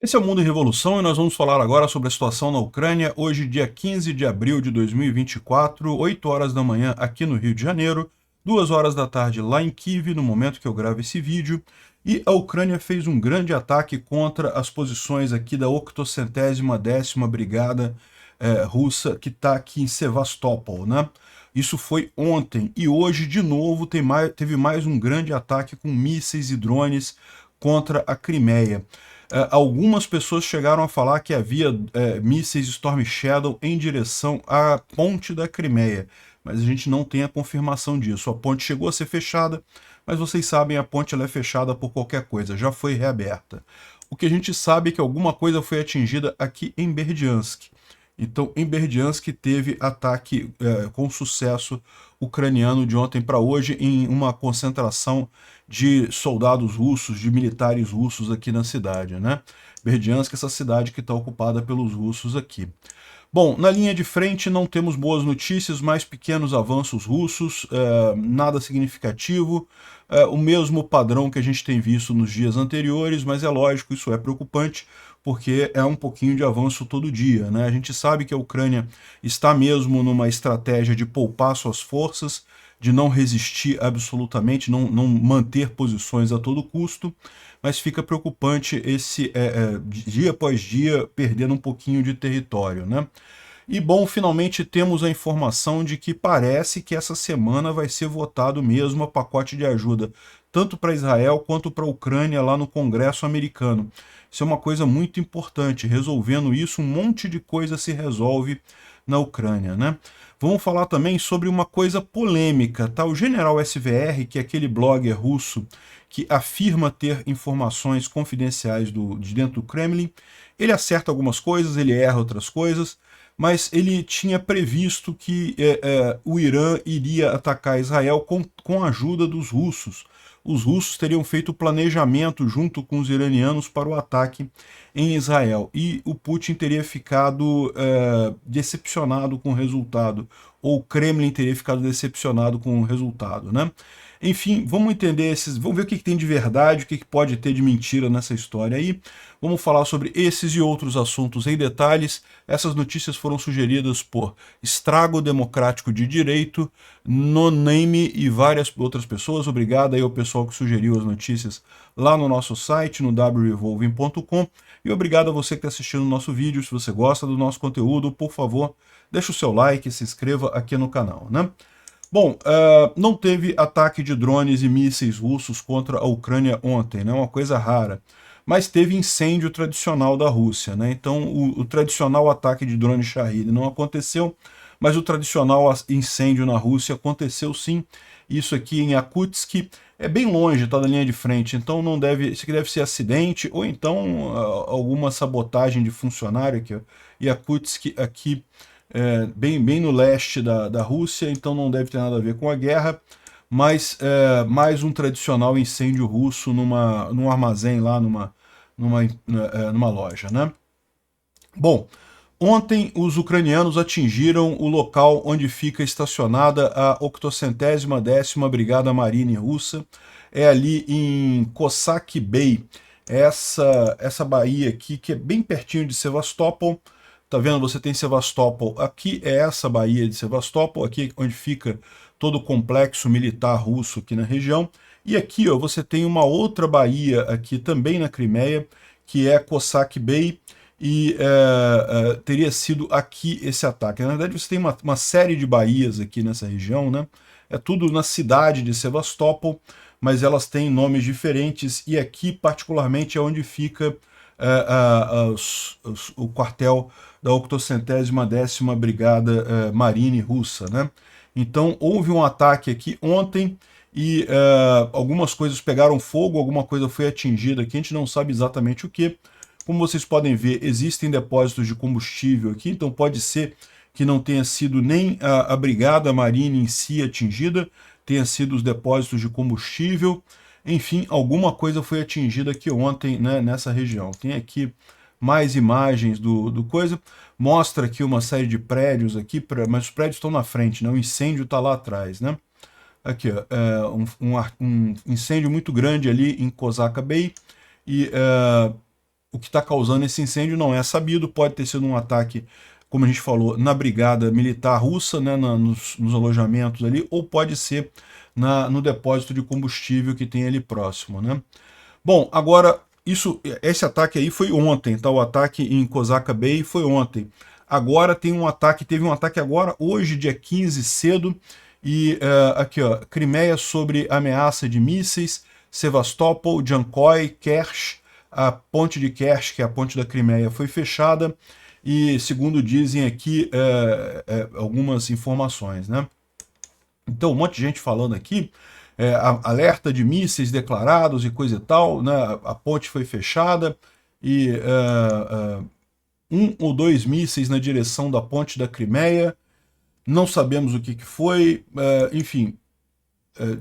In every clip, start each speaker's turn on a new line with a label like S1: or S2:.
S1: Esse é o Mundo em Revolução e nós vamos falar agora sobre a situação na Ucrânia, hoje, dia 15 de abril de 2024, 8 horas da manhã aqui no Rio de Janeiro, 2 horas da tarde lá em Kiev, no momento que eu gravo esse vídeo, e a Ucrânia fez um grande ataque contra as posições aqui da 810ª Brigada russa, que está aqui em Sevastopol, né? Isso foi ontem, e hoje, de novo, teve mais um grande ataque com mísseis e drones contra a Crimeia. Algumas pessoas chegaram a falar que havia mísseis Storm Shadow em direção à ponte da Crimeia, mas a gente não tem a confirmação disso. A ponte chegou a ser fechada, mas vocês sabem, a ponte ela é fechada por qualquer coisa, já foi reaberta. O que a gente sabe é que alguma coisa foi atingida aqui em Berdiansk. Então, em Berdiansk teve ataque com sucesso ucraniano de ontem para hoje em uma concentração de soldados russos, de militares russos aqui na cidade, né? Berdiansk, essa cidade que está ocupada pelos russos aqui. Bom, na linha de frente não temos boas notícias, mais pequenos avanços russos, nada significativo, o mesmo padrão que a gente tem visto nos dias anteriores, mas é lógico, isso é preocupante, porque é um pouquinho de avanço todo dia, né? A gente sabe que a Ucrânia está mesmo numa estratégia de poupar suas forças, de não resistir absolutamente, não manter posições a todo custo, mas fica preocupante esse dia após dia perdendo um pouquinho de território, né? E bom, finalmente temos a informação de que parece que essa semana vai ser votado mesmo a pacote de ajuda, tanto para Israel quanto para a Ucrânia lá no Congresso americano. Isso é uma coisa muito importante. Resolvendo isso, um monte de coisa se resolve na Ucrânia, né? Vamos falar também sobre uma coisa polêmica, tá? O General SVR, que é aquele blogger russo que afirma ter informações confidenciais de dentro do Kremlin, ele acerta algumas coisas, ele erra outras coisas, mas ele tinha previsto que o Irã iria atacar Israel com a ajuda dos russos. Os russos teriam feito o planejamento junto com os iranianos para o ataque em Israel. E o Putin teria ficado decepcionado com o resultado, ou o Kremlin teria ficado decepcionado com o resultado, né? Enfim, vamos entender vamos ver o que tem de verdade, o que pode ter de mentira nessa história aí. Vamos falar sobre esses e outros assuntos em detalhes. Essas notícias foram sugeridas por Estrago Democrático de Direito, Noname e várias outras pessoas. Obrigado aí ao pessoal que sugeriu as notícias lá no nosso site, no wrevolving.com. E obrigado a você que está assistindo o nosso vídeo. Se você gosta do nosso conteúdo, por favor, deixa o seu like, se inscreva aqui no canal, né? Bom, não teve ataque de drones e mísseis russos contra a Ucrânia ontem, né? Uma coisa rara. Mas teve incêndio tradicional da Rússia, né? Então, o tradicional ataque de drone Shahid não aconteceu, mas o tradicional incêndio na Rússia aconteceu sim. Isso aqui em Yakutsk é bem longe, tá da linha de frente, então não deve, isso aqui deve ser acidente ou então alguma sabotagem de funcionário aqui, ó. Yakutsk aqui bem no leste da Rússia, então não deve ter nada a ver com a guerra, mas mais um tradicional incêndio russo num armazém lá, numa loja, né? Bom, ontem os ucranianos atingiram o local onde fica estacionada a 810ª Brigada Marine Russa, é ali em Cossack Bay, essa baía aqui, que é bem pertinho de Sevastopol. Tá vendo? Você tem Sevastopol. Aqui é essa baía de Sevastopol, aqui onde fica todo o complexo militar russo aqui na região. E aqui, ó, você tem uma outra baía aqui também na Crimeia, que é Cossack Bay, e teria sido aqui esse ataque. Na verdade, você tem uma série de baías aqui nessa região, né? É tudo na cidade de Sevastopol, mas elas têm nomes diferentes, e aqui, particularmente, é onde fica o quartel da 810ª Brigada Marine Russa, né? Então, houve um ataque aqui ontem e algumas coisas pegaram fogo, alguma coisa foi atingida aqui, a gente não sabe exatamente o que. Como vocês podem ver, existem depósitos de combustível aqui, então pode ser que não tenha sido nem a Brigada Marine em si atingida, tenha sido os depósitos de combustível. Enfim, alguma coisa foi atingida aqui ontem, né, nessa região. Tem aqui mais imagens do coisa. Mostra aqui uma série de prédios aqui, mas os prédios estão na frente, né? O incêndio está lá atrás, né? Aqui, ó, um incêndio muito grande ali em Kosaca Bay. E o que está causando esse incêndio não é sabido, pode ter sido um ataque, como a gente falou, na brigada militar russa, né, nos alojamentos ali, ou pode ser no depósito de combustível que tem ali próximo, né? Bom, agora, esse ataque aí foi ontem, tá? O ataque em Kosacha Bay foi ontem. Agora teve um ataque agora, hoje, dia 15, cedo, e aqui, ó, Crimeia sobre ameaça de mísseis, Sevastopol, Jankoy, Kerch, a ponte de Kerch, que é a ponte da Crimeia, foi fechada, e segundo dizem aqui algumas informações, né? Então, um monte de gente falando aqui, alerta de mísseis declarados e coisa e tal, né? A ponte foi fechada e um ou dois mísseis na direção da ponte da Crimeia, não sabemos o que foi, enfim,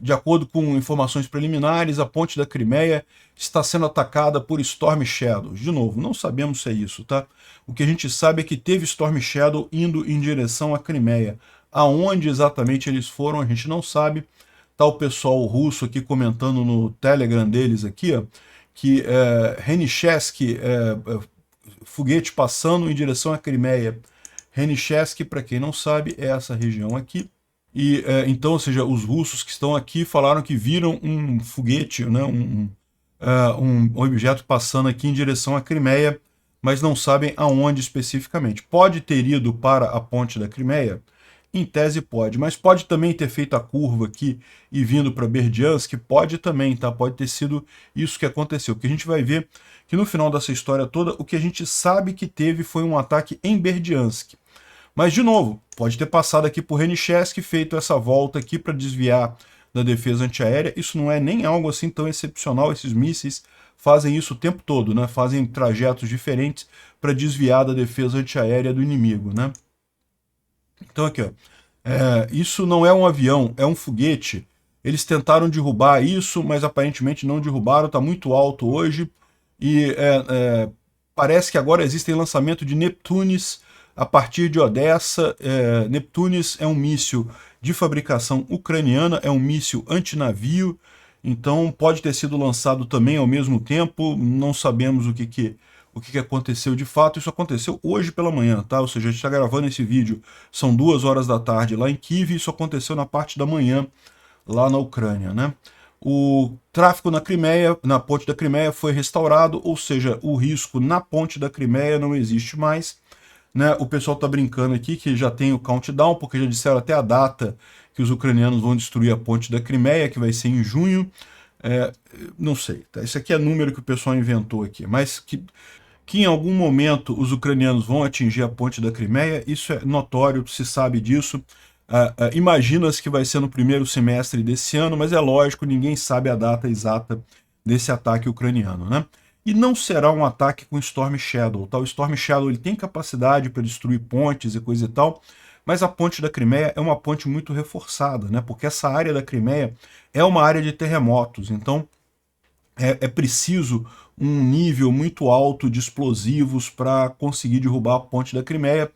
S1: de acordo com informações preliminares, a ponte da Crimeia está sendo atacada por Storm Shadows. De novo, não sabemos se é isso, tá? O que a gente sabe é que teve Storm Shadow indo em direção à Crimeia. Aonde exatamente eles foram, a gente não sabe. Tá o pessoal russo aqui comentando no Telegram deles aqui, ó, que Henichesk, foguete passando em direção à Crimeia. Henichesk, para quem não sabe, é essa região aqui. E então, ou seja, os russos que estão aqui falaram que viram um foguete, né, um objeto passando aqui em direção à Crimeia, mas não sabem aonde especificamente. Pode ter ido para a ponte da Crimeia? Em tese pode, mas pode também ter feito a curva aqui e vindo para Berdiansk, pode também, tá? Pode ter sido isso que aconteceu. Porque a gente vai ver que no final dessa história toda, o que a gente sabe que teve foi um ataque em Berdiansk. Mas, de novo, pode ter passado aqui por Henichesk, feito essa volta aqui para desviar da defesa antiaérea. Isso não é nem algo assim tão excepcional, esses mísseis fazem isso o tempo todo, né? Fazem trajetos diferentes para desviar da defesa antiaérea do inimigo, né? Então aqui, ó, isso não é um avião, é um foguete. Eles tentaram derrubar isso, mas aparentemente não derrubaram, está muito alto hoje. E parece que agora existem lançamento de Neptunes a partir de Odessa. Neptunes é um míssil de fabricação ucraniana, é um míssil antinavio, então pode ter sido lançado também ao mesmo tempo, não sabemos o que aconteceu de fato. Isso aconteceu hoje pela manhã, tá? Ou seja, a gente está gravando esse vídeo, são 2 horas da tarde lá em Kiev, e isso aconteceu na parte da manhã lá na Ucrânia, né? O tráfego na Crimeia, na ponte da Crimeia, foi restaurado, ou seja, o risco na ponte da Crimeia não existe mais, né? O pessoal está brincando aqui que já tem o countdown, porque já disseram até a data que os ucranianos vão destruir a ponte da Crimeia, que vai ser em junho. Não sei, tá? Isso aqui é número que o pessoal inventou aqui, mas que em algum momento os ucranianos vão atingir a ponte da Crimeia, isso é notório, se sabe disso. Imagina-se que vai ser no primeiro semestre desse ano, mas é lógico, ninguém sabe a data exata desse ataque ucraniano, né? E não será um ataque com Storm Shadow, tá? O Storm Shadow ele tem capacidade para destruir pontes e coisa e tal, mas a ponte da Crimeia é uma ponte muito reforçada, né? Porque essa área da Crimeia é uma área de terremotos, então é preciso um nível muito alto de explosivos para conseguir derrubar a ponte da Crimeia.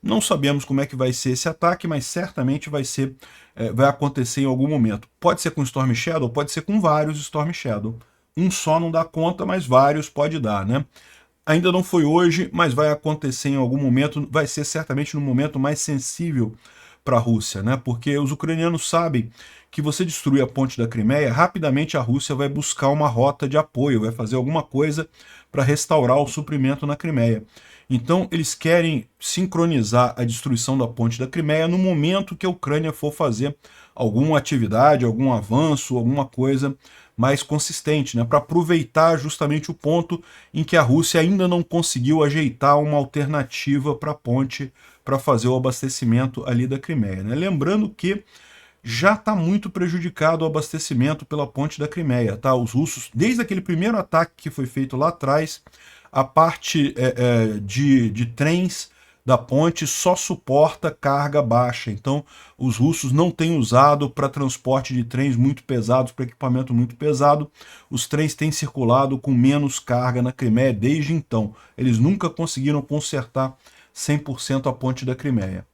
S1: Não sabemos como é que vai ser esse ataque, mas certamente vai acontecer em algum momento. Pode ser com Storm Shadow, pode ser com vários Storm Shadow. Um só não dá conta, mas vários pode dar, né? Ainda não foi hoje, mas vai acontecer em algum momento, vai ser certamente no momento mais sensível para a Rússia, né? Porque os ucranianos sabem que você destruir a ponte da Crimeia, rapidamente a Rússia vai buscar uma rota de apoio, vai fazer alguma coisa para restaurar o suprimento na Crimeia. Então eles querem sincronizar a destruição da ponte da Crimeia no momento que a Ucrânia for fazer alguma atividade, algum avanço, alguma coisa mais consistente, né, para aproveitar justamente o ponto em que a Rússia ainda não conseguiu ajeitar uma alternativa para a ponte para fazer o abastecimento ali da Crimeia, né? Lembrando que já está muito prejudicado o abastecimento pela ponte da Crimeia, tá? Os russos, desde aquele primeiro ataque que foi feito lá atrás, a parte de trens da ponte só suporta carga baixa. Então, os russos não têm usado para transporte de trens muito pesados, para equipamento muito pesado. Os trens têm circulado com menos carga na Crimeia desde então. Eles nunca conseguiram consertar 100% a ponte da Crimeia.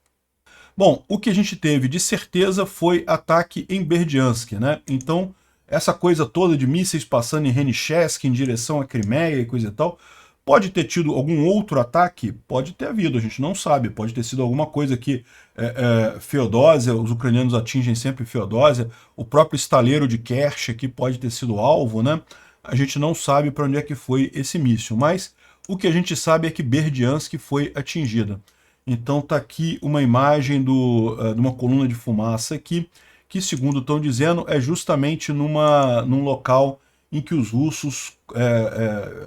S1: Bom, o que a gente teve de certeza foi ataque em Berdiansk, né? Então, essa coisa toda de mísseis passando em Henichesk em direção à Crimeia e coisa e tal, Pode ter tido algum outro ataque? Pode ter havido, a gente não sabe. Pode ter sido alguma coisa que Feodósia, os ucranianos atingem sempre Feodósia, o próprio estaleiro de Kerch aqui pode ter sido alvo, né? A gente não sabe para onde é que foi esse míssil, mas o que a gente sabe é que Berdiansk foi atingida. Então tá aqui uma imagem de uma coluna de fumaça aqui, que segundo estão dizendo é justamente num local em que os russos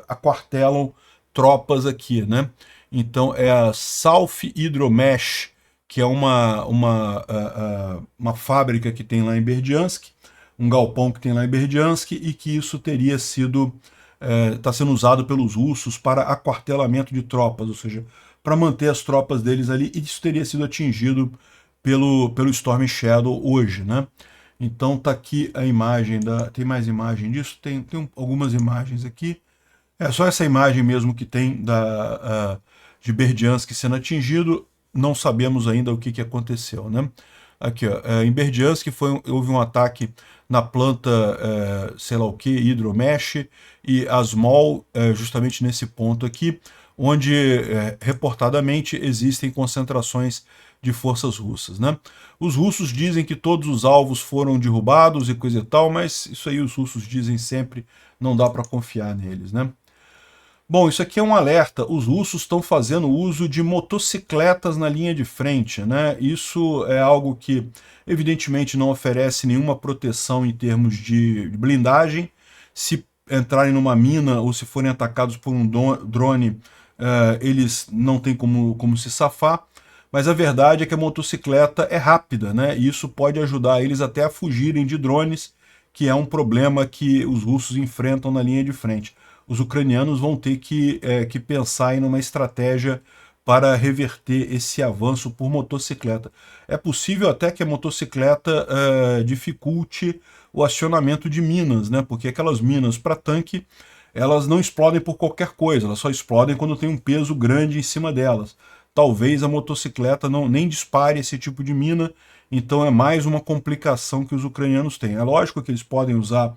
S1: aquartelam tropas aqui, né? Então é a South Hydromesh, que é uma fábrica que tem lá em Berdiansk, um galpão que tem lá em Berdiansk, e que isso teria sido está sendo usado pelos russos para aquartelamento de tropas, ou seja, para manter as tropas deles ali, e isso teria sido atingido pelo Storm Shadow hoje, né? Então tá aqui a imagem tem mais imagem disso? Tem algumas imagens aqui. É só essa imagem mesmo que tem de Berdiansk sendo atingido, não sabemos ainda o que aconteceu, né? Aqui, ó, em Berdiansk houve um ataque na planta, sei lá o que, Hydromesh e Asmol, justamente nesse ponto aqui, onde reportadamente existem concentrações de forças russas, né? Os russos dizem que todos os alvos foram derrubados e coisa e tal, mas isso aí os russos dizem sempre, não dá para confiar neles, né? Bom, isso aqui é um alerta. Os russos estão fazendo uso de motocicletas na linha de frente, né? Isso é algo que, evidentemente, não oferece nenhuma proteção em termos de blindagem. Se entrarem numa mina ou se forem atacados por um drone, eles não têm como se safar. Mas a verdade é que a motocicleta é rápida, né? E isso pode ajudar eles até a fugirem de drones, que é um problema que os russos enfrentam na linha de frente. Os ucranianos vão ter que pensar em uma estratégia para reverter esse avanço por motocicleta. É possível até que a motocicleta dificulte o acionamento de minas, né? Porque aquelas minas para tanque, elas não explodem por qualquer coisa, elas só explodem quando tem um peso grande em cima delas. Talvez a motocicleta nem dispare esse tipo de mina, então é mais uma complicação que os ucranianos têm. É lógico que eles podem usar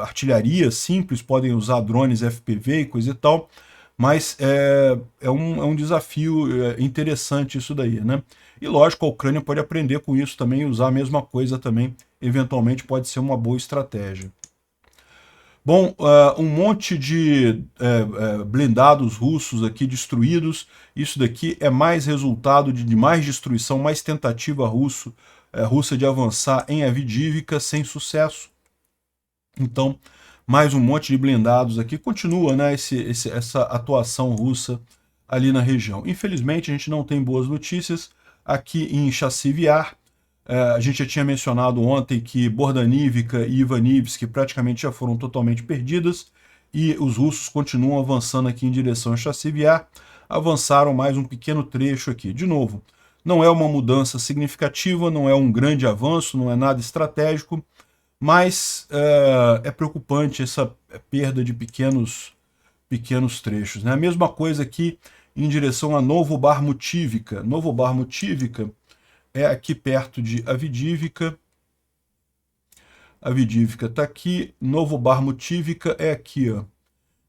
S1: artilharia simples, podem usar drones FPV e coisa e tal, mas é um desafio interessante isso daí, né? E lógico, a Ucrânia pode aprender com isso também e usar a mesma coisa também, eventualmente pode ser uma boa estratégia. Bom, um monte de blindados russos aqui destruídos, isso daqui é mais resultado de mais destruição, mais tentativa russa de avançar em Avdiivka sem sucesso. Então, mais um monte de blindados aqui. Continua, né, essa atuação russa ali na região. Infelizmente, a gente não tem boas notícias aqui em Chassivyar. A gente já tinha mencionado ontem que Bordanivka e Ivanivsk praticamente já foram totalmente perdidas e os russos continuam avançando aqui em direção a Chassivyar. Avançaram mais um pequeno trecho aqui. De novo, não é uma mudança significativa, não é um grande avanço, não é nada estratégico, mas é preocupante essa perda de pequenos trechos, né? A mesma coisa aqui em direção a Novobarmutivka. Novobarmutivka é aqui perto de Avdiivka. Avdiivka está aqui, Novobarmutivka é aqui, ó.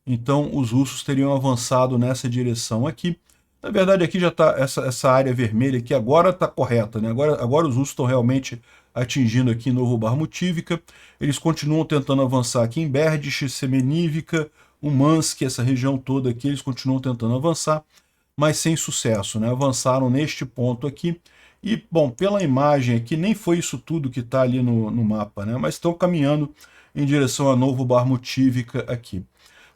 S1: Então os russos teriam avançado nessa direção aqui. Na verdade aqui já está essa área vermelha aqui agora está correta, né? Agora os russos estão realmente atingindo aqui Novobarmutivka. Eles continuam tentando avançar aqui em Berdish, Semenivka, Umansk, essa região toda aqui, eles continuam tentando avançar, mas sem sucesso, né? Avançaram neste ponto aqui. E, bom, pela imagem aqui, nem foi isso tudo que está ali no mapa, né? Mas estão caminhando em direção a Novobarmutivka aqui.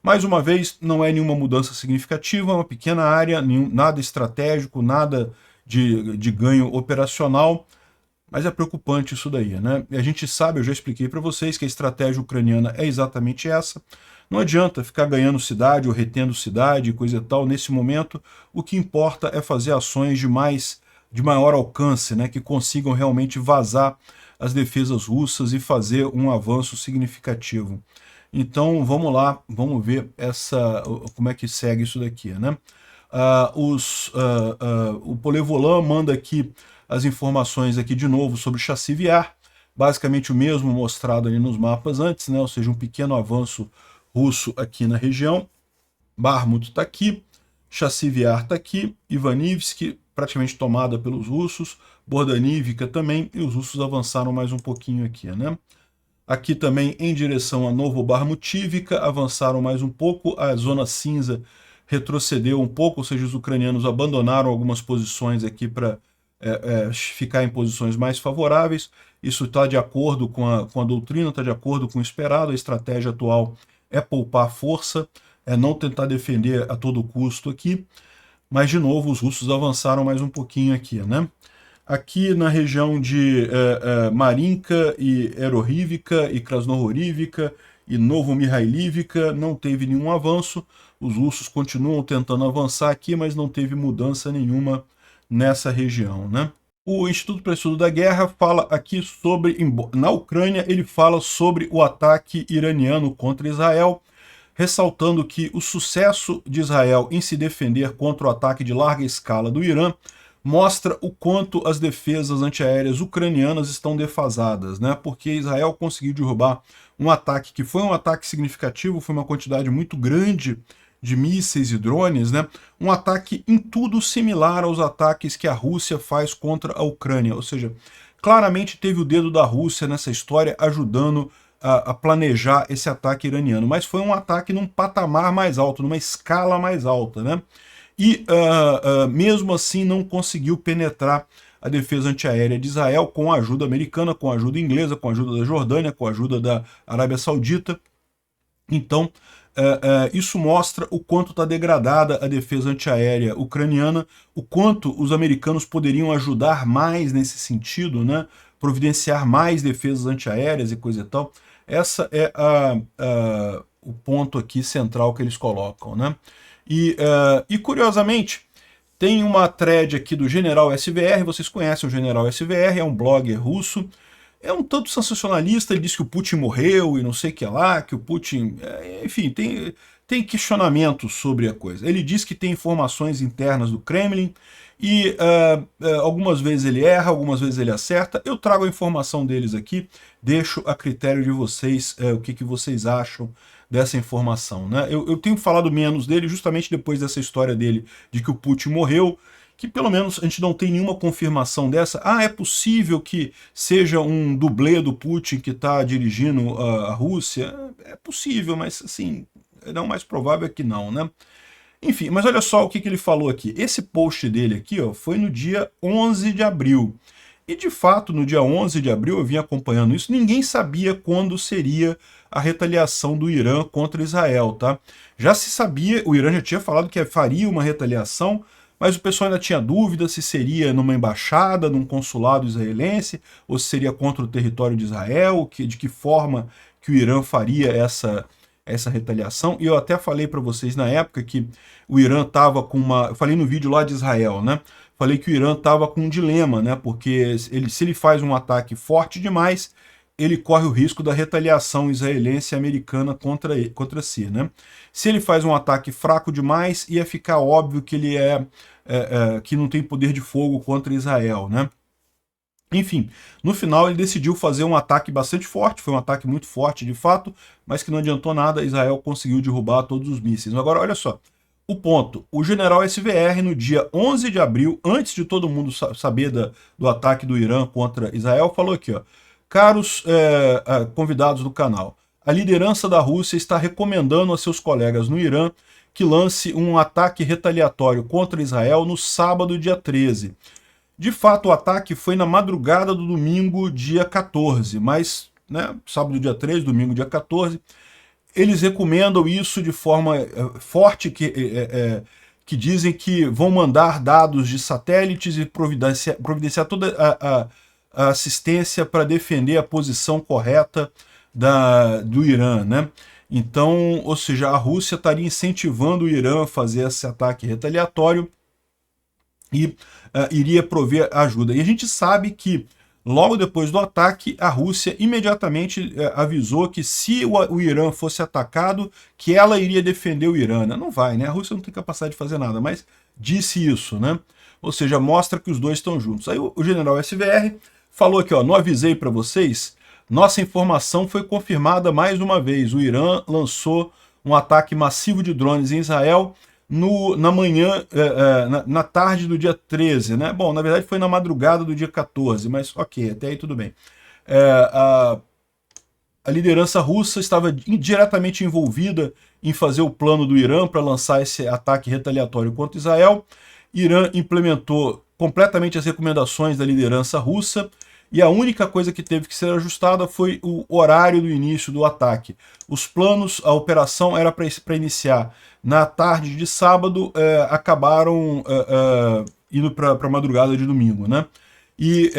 S1: Mais uma vez, não é nenhuma mudança significativa, é uma pequena área, nada estratégico, nada de ganho operacional, mas é preocupante isso daí, né? E a gente sabe, eu já expliquei para vocês que a estratégia ucraniana é exatamente essa. Não adianta ficar ganhando cidade ou retendo cidade, coisa e tal, nesse momento. O que importa é fazer ações de maior alcance, né, que consigam realmente vazar as defesas russas e fazer um avanço significativo. Então vamos lá, vamos ver como é que segue isso daqui, né? O Polevolan manda aqui as informações aqui de novo sobre Chassivyar, basicamente o mesmo mostrado ali nos mapas antes, né? Ou seja, um pequeno avanço russo aqui na região. Bakhmut está aqui, Chassivyar está aqui, Ivanivsk praticamente tomada pelos russos, Bordanivka também, e os russos avançaram mais um pouquinho aqui, né? Aqui também em direção a Novo-Bakhmutivka, avançaram mais um pouco, a zona cinza retrocedeu um pouco, ou seja, os ucranianos abandonaram algumas posições aqui para ficar em posições mais favoráveis. Isso está de acordo com a doutrina, está de acordo com o esperado, a estratégia atual é poupar força, é não tentar defender a todo custo aqui, mas de novo os russos avançaram mais um pouquinho aqui, né? Aqui na região de Marinka e Erohivka e Krasnohorivka e Novomihailivka não teve nenhum avanço, os russos continuam tentando avançar aqui, mas não teve mudança nenhuma nessa região, né? O Instituto para Estudo da Guerra fala aqui sobre, na Ucrânia, ele fala sobre o ataque iraniano contra Israel, ressaltando que o sucesso de Israel em se defender contra o ataque de larga escala do Irã mostra o quanto as defesas antiaéreas ucranianas estão defasadas, né? Porque Israel conseguiu derrubar um ataque que foi um ataque significativo, foi uma quantidade muito grande de mísseis e drones, né? Um ataque em tudo similar aos ataques que a Rússia faz contra a Ucrânia, ou seja, claramente teve o dedo da Rússia nessa história ajudando a planejar esse ataque iraniano, mas foi um ataque num patamar mais alto, numa escala mais alta, né? E mesmo assim não conseguiu penetrar a defesa antiaérea de Israel com a ajuda americana, com a ajuda inglesa, com a ajuda da Jordânia, com a ajuda da Arábia Saudita. Então, isso mostra o quanto está degradada a defesa antiaérea ucraniana, o quanto os americanos poderiam ajudar mais nesse sentido, né? Providenciar mais defesas antiaéreas e coisa e tal. Essa é o ponto aqui central que eles colocam, né? E curiosamente, tem uma thread aqui do General SVR, vocês conhecem o General SVR, é um blogger russo, é um tanto sensacionalista, ele diz que o Putin morreu e não sei o que lá, que o Putin... enfim, tem questionamentos sobre a coisa. Ele diz que tem informações internas do Kremlin e algumas vezes ele erra, algumas vezes ele acerta. Eu trago a informação deles aqui, deixo a critério de vocês o que vocês acham dessa informação, né? Eu tenho falado menos dele justamente depois dessa história dele de que o Putin morreu, que pelo menos a gente não tem nenhuma confirmação dessa. Ah, é possível que seja um dublê do Putin que está dirigindo a Rússia? É possível, mas assim, não, mais provável é que não, né? Enfim, mas olha só o que ele falou aqui. Esse post dele aqui, ó, foi no dia 11 de abril. E de fato, no dia 11 de abril, eu vim acompanhando isso, ninguém sabia quando seria a retaliação do Irã contra Israel, tá? Já se sabia, o Irã já tinha falado que faria uma retaliação, mas o pessoal ainda tinha dúvida se seria numa embaixada, num consulado israelense, ou se seria contra o território de Israel, de que forma que o Irã faria essa retaliação. E eu até falei para vocês na época que o Irã estava com uma... Eu falei no vídeo lá de Israel, né? Falei que o Irã estava com um dilema, né? Porque se ele faz um ataque forte demais, ele corre o risco da retaliação israelense e americana contra si, né? Se ele faz um ataque fraco demais, ia ficar óbvio que ele que não tem poder de fogo contra Israel, né? Enfim, no final ele decidiu fazer um ataque bastante forte, foi um ataque muito forte de fato, mas que não adiantou nada, Israel conseguiu derrubar todos os mísseis. Agora, olha só, o ponto, o general SVR no dia 11 de abril, antes de todo mundo saber do ataque do Irã contra Israel, falou aqui, ó, caros convidados do canal, a liderança da Rússia está recomendando a seus colegas no Irã que lance um ataque retaliatório contra Israel no sábado, dia 13. De fato, o ataque foi na madrugada do domingo, dia 14, mas, né, sábado, dia 13, domingo, dia 14, eles recomendam isso de forma forte, que dizem que vão mandar dados de satélites e providenciar toda a assistência para defender a posição correta do Irã, né? Então, ou seja, a Rússia estaria incentivando o Irã a fazer esse ataque retaliatório e iria prover ajuda. E a gente sabe que, logo depois do ataque, a Rússia imediatamente avisou que se o Irã fosse atacado, que ela iria defender o Irã. Não vai, né? A Rússia não tem capacidade de fazer nada, mas disse isso, né? Ou seja, mostra que os dois estão juntos. Aí o general SVR falou aqui, ó, não avisei para vocês? Nossa informação foi confirmada mais uma vez. O Irã lançou um ataque massivo de drones em Israel na manhã, na tarde do dia 13, né? Bom, na verdade foi na madrugada do dia 14, mas ok, até aí tudo bem. A liderança russa estava diretamente envolvida em fazer o plano do Irã para lançar esse ataque retaliatório contra Israel. Irã implementou completamente as recomendações da liderança russa, e a única coisa que teve que ser ajustada foi o horário do início do ataque. Os planos, a operação era para iniciar na tarde de sábado, acabaram indo para a madrugada de domingo, né? E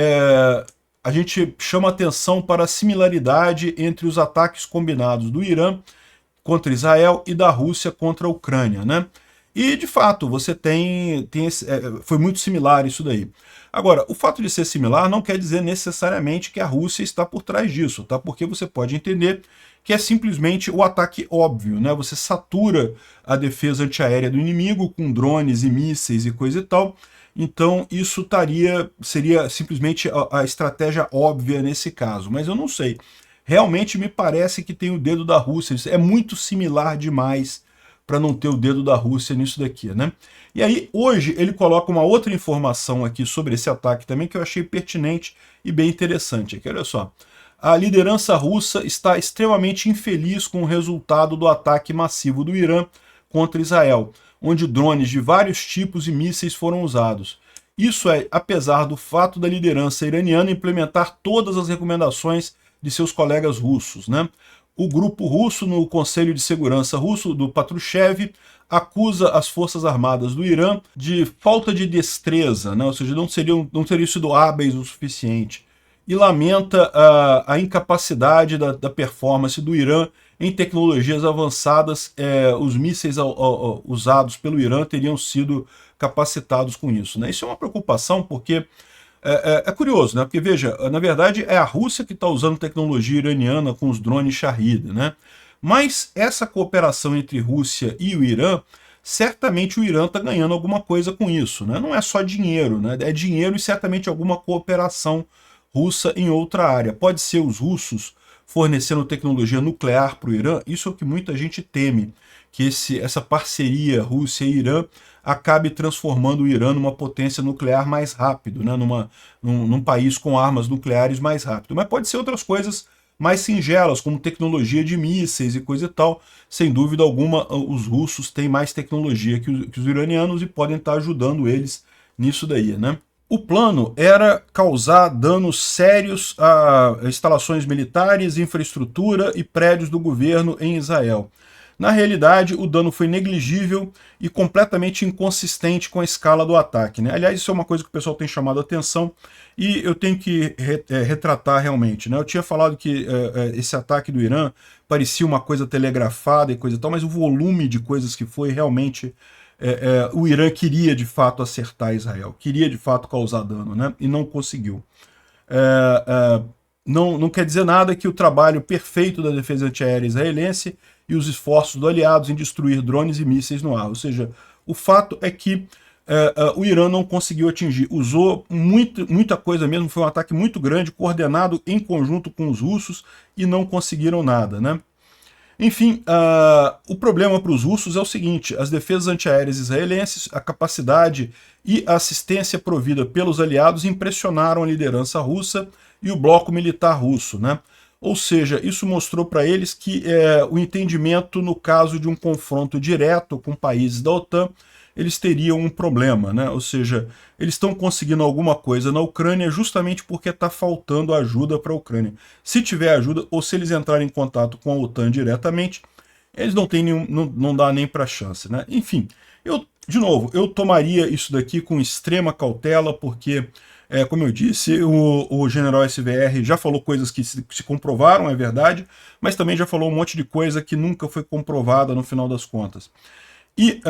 S1: a gente chama atenção para a similaridade entre os ataques combinados do Irã contra Israel e da Rússia contra a Ucrânia, né? E, de fato, você foi muito similar isso daí. Agora, o fato de ser similar não quer dizer necessariamente que a Rússia está por trás disso, tá? Porque você pode entender que é simplesmente o ataque óbvio, né? Você satura a defesa antiaérea do inimigo com drones e mísseis e coisa e tal. Então, isso seria simplesmente a estratégia óbvia nesse caso. Mas eu não sei. Realmente me parece que tem o dedo da Rússia. Isso é muito similar demais para não ter o dedo da Rússia nisso daqui, né? E aí, hoje, ele coloca uma outra informação aqui sobre esse ataque também que eu achei pertinente e bem interessante. Aqui, olha só. A liderança russa está extremamente infeliz com o resultado do ataque massivo do Irã contra Israel, onde drones de vários tipos e mísseis foram usados. Isso é apesar do fato da liderança iraniana implementar todas as recomendações de seus colegas russos, né? O grupo russo no Conselho de Segurança russo, do Patrushev, acusa as Forças Armadas do Irã de falta de destreza, né? Ou seja, não teriam sido hábeis o suficiente, e lamenta a incapacidade da performance do Irã em tecnologias avançadas. Os mísseis usados pelo Irã teriam sido capacitados com isso, né? Isso é uma preocupação porque é curioso, né? Porque, veja, na verdade é a Rússia que está usando tecnologia iraniana com os drones Shahed, né? Mas essa cooperação entre Rússia e o Irã, certamente o Irã está ganhando alguma coisa com isso, né? Não é só dinheiro, né? É dinheiro e certamente alguma cooperação russa em outra área. Pode ser os russos fornecendo tecnologia nuclear para o Irã. Isso é o que muita gente teme, que essa parceria Rússia e Irã acabe transformando o Irã numa potência nuclear mais rápido, né? num país com armas nucleares mais rápido. Mas pode ser outras coisas mais singelas, como tecnologia de mísseis e coisa e tal. Sem dúvida alguma, os russos têm mais tecnologia que os iranianos e podem estar ajudando eles nisso daí, né? O plano era causar danos sérios a instalações militares, infraestrutura e prédios do governo em Israel. Na realidade, o dano foi negligível e completamente inconsistente com a escala do ataque, né? Aliás, isso é uma coisa que o pessoal tem chamado a atenção e eu tenho que retratar realmente, né? Eu tinha falado que esse ataque do Irã parecia uma coisa telegrafada e coisa e tal, mas o volume de coisas que foi realmente... o Irã queria de fato acertar Israel, queria de fato causar dano, né? E não conseguiu. Não quer dizer nada que o trabalho perfeito da defesa antiaérea israelense e os esforços dos aliados em destruir drones e mísseis no ar. Ou seja, o fato é que o Irã não conseguiu atingir, usou muita coisa mesmo, foi um ataque muito grande, coordenado em conjunto com os russos e não conseguiram nada, né? Enfim, o problema para os russos é o seguinte: as defesas antiaéreas israelenses, a capacidade e a assistência provida pelos aliados impressionaram a liderança russa e o bloco militar russo, né? Ou seja, isso mostrou para eles que o entendimento no caso de um confronto direto com países da OTAN, eles teriam um problema, né? Ou seja, eles estão conseguindo alguma coisa na Ucrânia justamente porque está faltando ajuda para a Ucrânia. Se tiver ajuda, ou se eles entrarem em contato com a OTAN diretamente, eles não dá nem para chance, né? Enfim, de novo, eu tomaria isso daqui com extrema cautela, porque, como eu disse, o general SVR já falou coisas que se comprovaram, é verdade, mas também já falou um monte de coisa que nunca foi comprovada no final das contas. E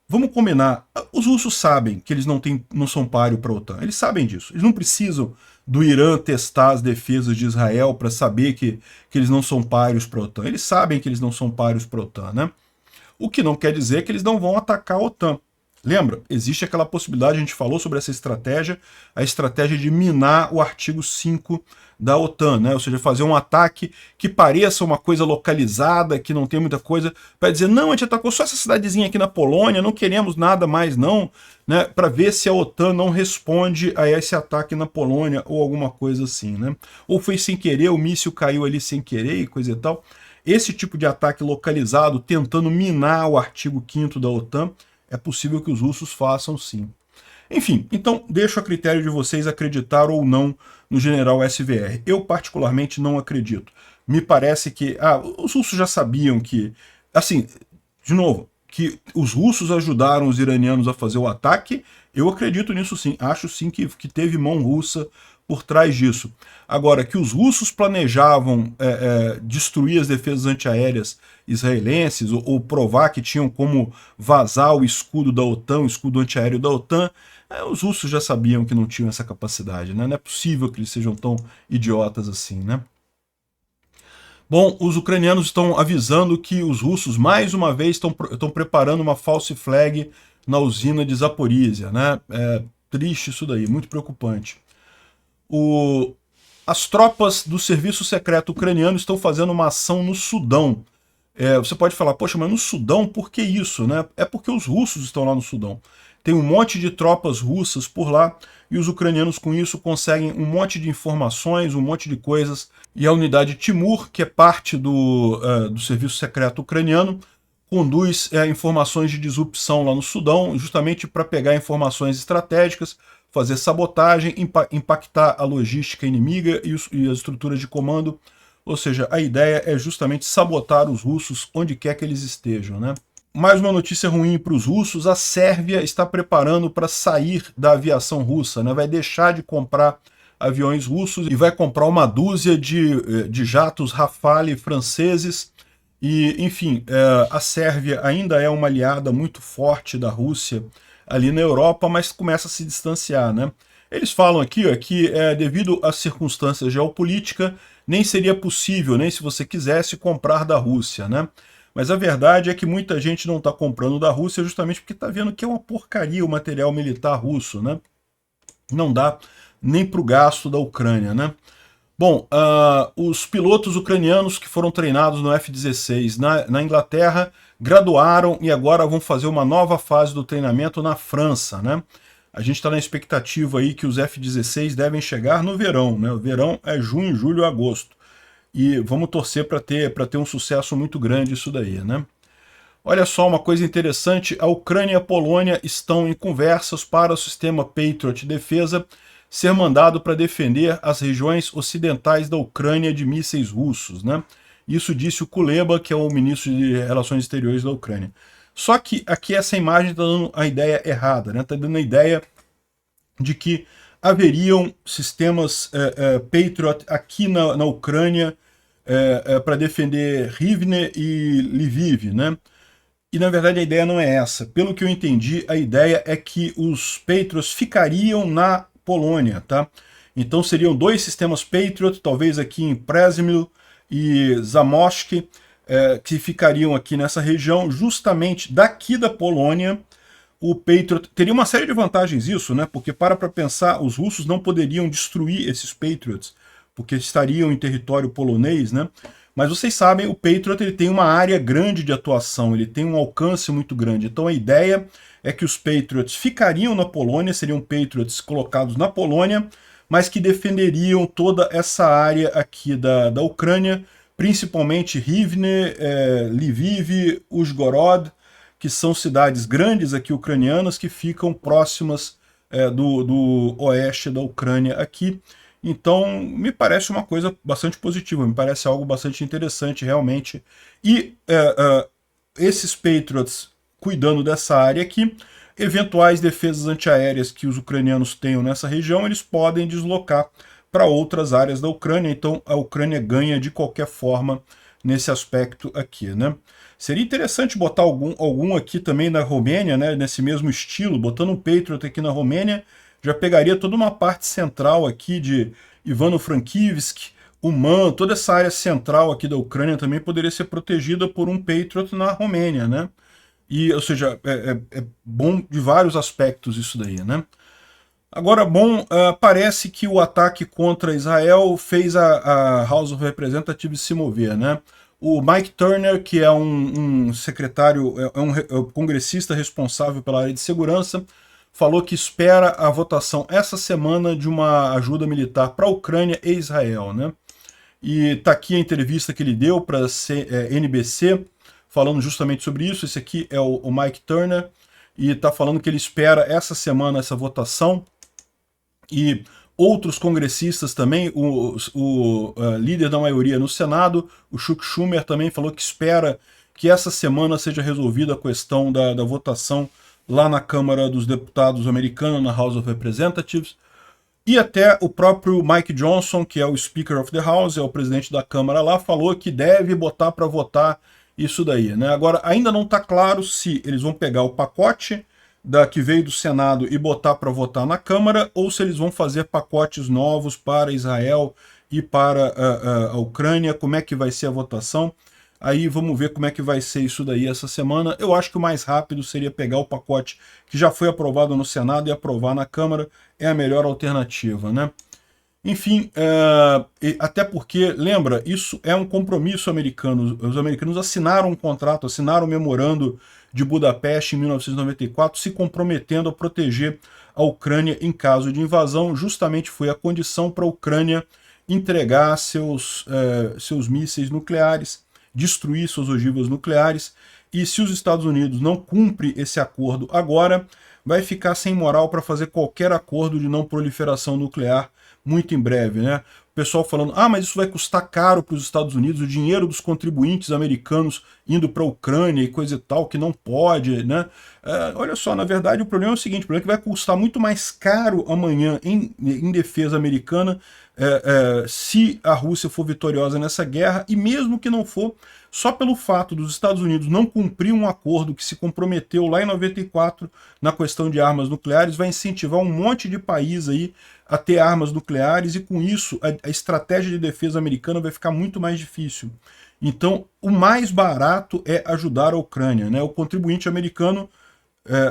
S1: vamos combinar, os russos sabem que eles não são páreo para a OTAN, eles sabem disso, eles não precisam do Irã testar as defesas de Israel para saber que eles não são páreos para a OTAN, eles sabem que eles não são páreos para a OTAN, né? O que não quer dizer que eles não vão atacar a OTAN. Lembra? Existe aquela possibilidade, a gente falou sobre essa estratégia, a estratégia de minar o artigo 5 da OTAN, né? Ou seja, fazer um ataque que pareça uma coisa localizada, que não tem muita coisa, para dizer, não, a gente atacou só essa cidadezinha aqui na Polônia, não queremos nada mais não, né? Para ver se a OTAN não responde a esse ataque na Polônia ou alguma coisa assim, né? Ou foi sem querer, o míssil caiu ali sem querer e coisa e tal. Esse tipo de ataque localizado, tentando minar o artigo 5º da OTAN, é possível que os russos façam sim. Enfim, então deixo a critério de vocês acreditar ou não no general SVR. Eu particularmente não acredito. Me parece que os russos já sabiam que, assim, de novo, que os russos ajudaram os iranianos a fazer o ataque, eu acredito nisso sim. Acho sim que teve mão russa por trás disso. Agora, que os russos planejavam destruir as defesas antiaéreas israelenses ou provar que tinham como vazar o escudo da OTAN, o escudo antiaéreo da OTAN, os russos já sabiam que não tinham essa capacidade, né? Não é possível que eles sejam tão idiotas assim, né? Bom, os ucranianos estão avisando que os russos, mais uma vez, estão preparando uma false flag na usina de Zaporizhia, né? É triste isso daí, muito preocupante. As tropas do serviço secreto ucraniano estão fazendo uma ação no Sudão. Você pode falar, poxa, mas no Sudão, por que isso, né? É porque os russos estão lá no Sudão. Tem um monte de tropas russas por lá, e os ucranianos com isso conseguem um monte de informações, um monte de coisas. E a unidade Timur, que é parte do serviço secreto ucraniano, conduz informações de disrupção lá no Sudão, justamente para pegar informações estratégicas, fazer sabotagem, impactar a logística inimiga e as estruturas de comando. Ou seja, a ideia é justamente sabotar os russos onde quer que eles estejam, né? Mais uma notícia ruim para os russos, a Sérvia está preparando para sair da aviação russa, né? Vai deixar de comprar aviões russos e vai comprar uma dúzia de jatos Rafale franceses. E, enfim, a Sérvia ainda é uma aliada muito forte da Rússia ali na Europa, mas começa a se distanciar, né? Eles falam aqui que devido às circunstâncias geopolíticas, nem seria possível, nem se você quisesse, comprar da Rússia, né? Mas a verdade é que muita gente não está comprando da Rússia justamente porque está vendo que é uma porcaria o material militar russo, né? Não dá nem para o gasto da Ucrânia, né? Bom, os pilotos ucranianos que foram treinados no F-16 na Inglaterra graduaram e agora vão fazer uma nova fase do treinamento na França, né? A gente está na expectativa aí que os F-16 devem chegar no verão, né? O verão é junho, julho, agosto. E vamos torcer para ter um sucesso muito grande isso daí, né? Olha só uma coisa interessante, a Ucrânia e a Polônia estão em conversas para o sistema Patriot de defesa ser mandado para defender as regiões ocidentais da Ucrânia de mísseis russos, né? Isso disse o Kuleba, que é o ministro de Relações Exteriores da Ucrânia. Só que aqui essa imagem está dando a ideia errada, né? Está dando a ideia de que haveriam sistemas Patriot aqui na Ucrânia para defender Rivne e Lviv, né? E na verdade a ideia não é essa. Pelo que eu entendi, a ideia é que os Patriots ficariam na Polônia, tá? Então seriam dois sistemas Patriot, talvez aqui em Przemyśl e Zamość, que ficariam aqui nessa região, justamente daqui da Polônia. O Patriot teria uma série de vantagens isso, né? Porque para pensar, os russos não poderiam destruir esses Patriots, porque estariam em território polonês, né? Mas vocês sabem, o Patriot ele tem uma área grande de atuação, ele tem um alcance muito grande. Então a ideia é que os Patriots ficariam na Polônia, seriam Patriots colocados na Polônia, mas que defenderiam toda essa área aqui da Ucrânia, principalmente Rivne, Lviv, Uzhgorod, que são cidades grandes aqui ucranianas que ficam próximas do oeste da Ucrânia aqui. Então, me parece uma coisa bastante positiva, me parece algo bastante interessante realmente. E esses Patriots cuidando dessa área aqui, eventuais defesas antiaéreas que os ucranianos tenham nessa região, eles podem deslocar para outras áreas da Ucrânia. Então, a Ucrânia ganha de qualquer forma nesse aspecto aqui, né? Seria interessante botar algum aqui também na Romênia, né, nesse mesmo estilo, botando um Patriot aqui na Romênia, já pegaria toda uma parte central aqui de Ivano-Frankivsk, Uman, toda essa área central aqui da Ucrânia também poderia ser protegida por um Patriot na Romênia, né? E, ou seja, é bom de vários aspectos isso daí, né? Agora, bom, parece que o ataque contra Israel fez a House of Representatives se mover, né? O Mike Turner, que é um secretário, é um congressista responsável pela área de segurança, falou que espera a votação essa semana de uma ajuda militar para a Ucrânia e Israel, né? E está aqui a entrevista que ele deu para a NBC, falando justamente sobre isso. Esse aqui é o Mike Turner, e está falando que ele espera essa semana essa votação. E outros congressistas também, o líder da maioria no Senado, o Chuck Schumer, também falou que espera que essa semana seja resolvida a questão da votação lá na Câmara dos Deputados americana, na House of Representatives. E até o próprio Mike Johnson, que é o Speaker of the House, é o presidente da Câmara lá, falou que deve botar para votar isso daí, né? Agora, ainda não está claro se eles vão pegar o pacote que veio do Senado e botar para votar na Câmara, ou se eles vão fazer pacotes novos para Israel e para a Ucrânia, como é que vai ser a votação. Aí vamos ver como é que vai ser isso daí essa semana. Eu acho que o mais rápido seria pegar o pacote que já foi aprovado no Senado e aprovar na Câmara, é a melhor alternativa, né? Enfim, até porque, lembra, isso é um compromisso americano. Os americanos assinaram um contrato, assinaram um memorando de Budapeste em 1994, se comprometendo a proteger a Ucrânia em caso de invasão. Justamente foi a condição para a Ucrânia entregar seus mísseis nucleares, destruir suas ogivas nucleares. E se os Estados Unidos não cumprem esse acordo agora, vai ficar sem moral para fazer qualquer acordo de não proliferação nuclear muito em breve, né? O pessoal falando, mas isso vai custar caro para os Estados Unidos, o dinheiro dos contribuintes americanos indo para a Ucrânia e coisa e tal, que não pode, né? Olha só, na verdade o problema é o seguinte, o problema é que vai custar muito mais caro amanhã em defesa americana se a Rússia for vitoriosa nessa guerra, e mesmo que não for, só pelo fato dos Estados Unidos não cumprir um acordo que se comprometeu lá em 94 na questão de armas nucleares, vai incentivar um monte de país aí a ter armas nucleares, e com isso a estratégia de defesa americana vai ficar muito mais difícil. Então, o mais barato é ajudar a Ucrânia, né? O contribuinte americano,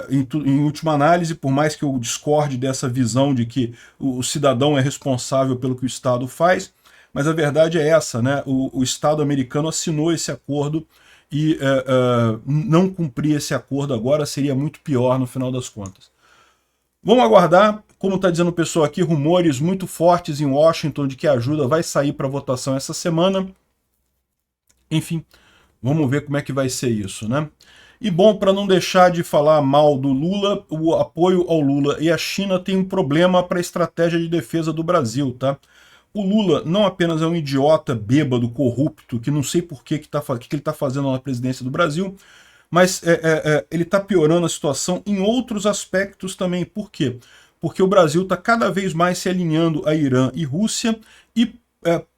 S1: em última análise, por mais que eu discorde dessa visão de que o cidadão é responsável pelo que o Estado faz, mas a verdade é essa, né? O Estado americano assinou esse acordo e não cumprir esse acordo agora seria muito pior no final das contas. Vamos aguardar. Como está dizendo o pessoal aqui, rumores muito fortes em Washington de que a ajuda vai sair para votação essa semana. Enfim, vamos ver como é que vai ser isso, né? E bom, para não deixar de falar mal do Lula, o apoio ao Lula e a China tem um problema para a estratégia de defesa do Brasil, tá? O Lula não apenas é um idiota, bêbado, corrupto, que não sei por que ele está fazendo na presidência do Brasil, mas ele está piorando a situação em outros aspectos também. Por quê? Porque o Brasil está cada vez mais se alinhando a Irã e Rússia, e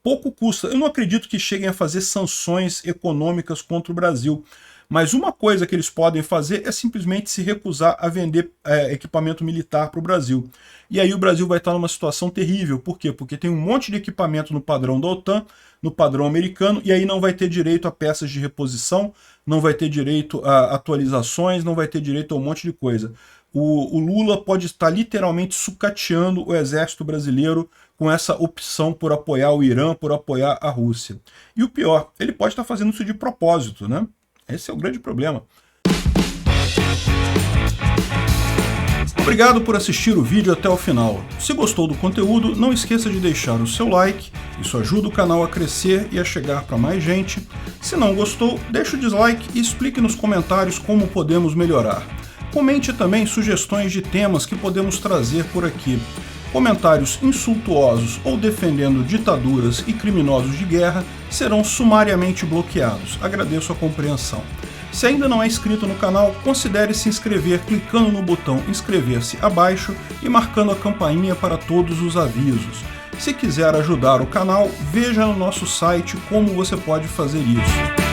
S1: pouco custa. Eu não acredito que cheguem a fazer sanções econômicas contra o Brasil, mas uma coisa que eles podem fazer é simplesmente se recusar a vender equipamento militar para o Brasil. E aí o Brasil vai estar numa situação terrível. Por quê? Porque tem um monte de equipamento no padrão da OTAN, no padrão americano, e aí não vai ter direito a peças de reposição, não vai ter direito a atualizações, não vai ter direito a um monte de coisa. O Lula pode estar literalmente sucateando o exército brasileiro com essa opção por apoiar o Irã, por apoiar a Rússia. E o pior, ele pode estar fazendo isso de propósito, né? Esse é o grande problema. Obrigado por assistir o vídeo até o final. Se gostou do conteúdo, não esqueça de deixar o seu like, isso ajuda o canal a crescer e a chegar para mais gente. Se não gostou, deixe o dislike e explique nos comentários como podemos melhorar. Comente também sugestões de temas que podemos trazer por aqui. Comentários insultuosos ou defendendo ditaduras e criminosos de guerra serão sumariamente bloqueados. Agradeço a compreensão. Se ainda não é inscrito no canal, considere se inscrever clicando no botão inscrever-se abaixo e marcando a campainha para todos os avisos. Se quiser ajudar o canal, veja no nosso site como você pode fazer isso.